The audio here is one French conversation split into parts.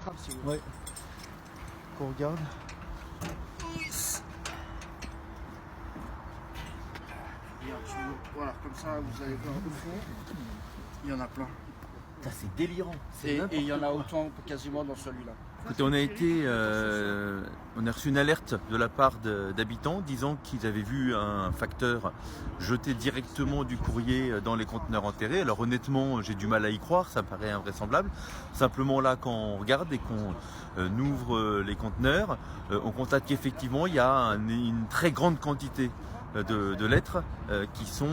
trappe si vous voulez. Ouais. Qu'on regarde. Voilà, comme ça vous allez voir au fond. Il y en a plein. C'est délirant. Et il y en a autant quasiment dans celui-là. Écoutez, on a reçu une alerte de la part d'habitants disant qu'ils avaient vu un facteur jeter directement du courrier dans les conteneurs enterrés. Alors honnêtement, j'ai du mal à y croire, ça me paraît invraisemblable. Simplement là, quand on regarde et qu'on ouvre les conteneurs, on constate qu'effectivement, il y a une très grande quantité de lettres qui sont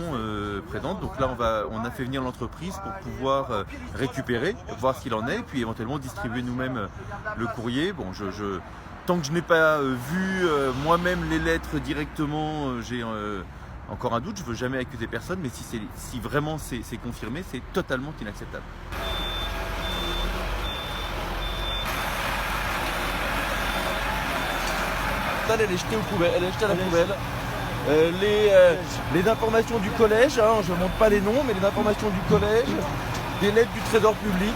présentes. Donc là, on a fait venir l'entreprise pour pouvoir récupérer, voir ce qu'il en est, puis éventuellement distribuer nous-mêmes le courrier. Bon, tant que je n'ai pas vu moi-même les lettres directement, j'ai encore un doute. Je ne veux jamais accuser personne, mais si vraiment c'est confirmé, c'est totalement inacceptable. Elle est jetée aux poubelles, elle est jetée à la poubelle. Les informations du collège, hein, je ne montre pas les noms, mais les informations du collège, des lettres du trésor public,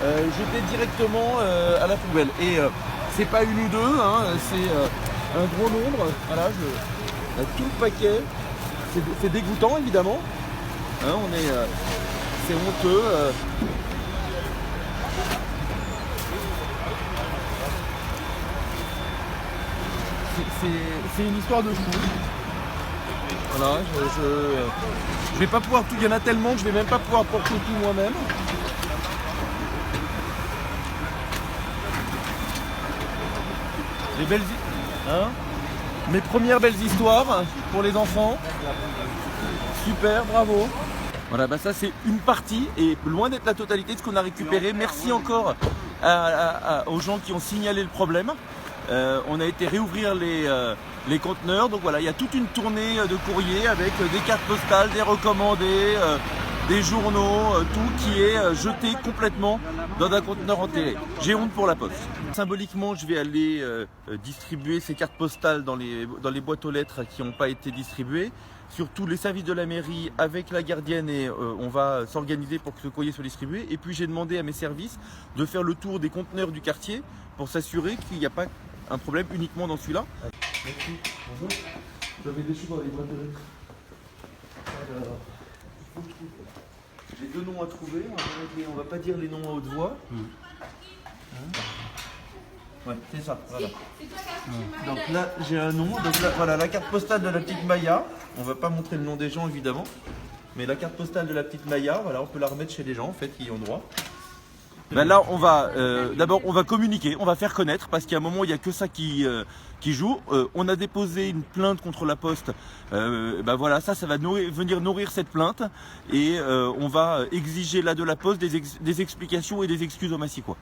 jetées directement à la poubelle. Et c'est pas une ou deux, hein, c'est un gros nombre. Voilà, tout le paquet. C'est dégoûtant évidemment. Hein, c'est honteux. C'est une histoire de fou. Voilà, je vais pas pouvoir tout, il y en a tellement que je vais même pas pouvoir porter tout moi-même. Les belles, hein, mes premières belles histoires pour les enfants. Super, bravo. Voilà, bah ça c'est une partie et loin d'être la totalité de ce qu'on a récupéré. Merci encore aux gens qui ont signalé le problème. On a été réouvrir les conteneurs, donc voilà, il y a toute une tournée de courriers avec des cartes postales, des recommandés, des journaux, tout qui est jeté complètement dans un conteneur enterré. J'ai honte pour la Poste. Symboliquement, je vais aller distribuer ces cartes postales dans les boîtes aux lettres qui n'ont pas été distribuées. Surtout les services de la mairie avec la gardienne et on va s'organiser pour que ce courrier soit distribué. Et puis j'ai demandé à mes services de faire le tour des conteneurs du quartier pour s'assurer qu'il n'y a pas un problème uniquement dans celui-là. Merci, bonjour. J'avais des choses dans les boîtes aux lettres. Alors, j'ai deux noms à trouver, on va pas dire les noms à haute voix. Hein? Ouais, c'est ça, voilà. Donc là, j'ai un nom. Donc là, voilà, la carte postale de la petite Maya. On va pas montrer le nom des gens, évidemment. Mais la carte postale de la petite Maya, voilà, on peut la remettre chez les gens, en fait, qui y ont droit. Ben là, on va d'abord, on va communiquer, on va faire connaître, parce qu'à un moment, il n'y a que ça qui joue. On a déposé une plainte contre la Poste. Ben voilà, ça va venir nourrir cette plainte. Et on va exiger là de la Poste des explications et des excuses aux Massicois.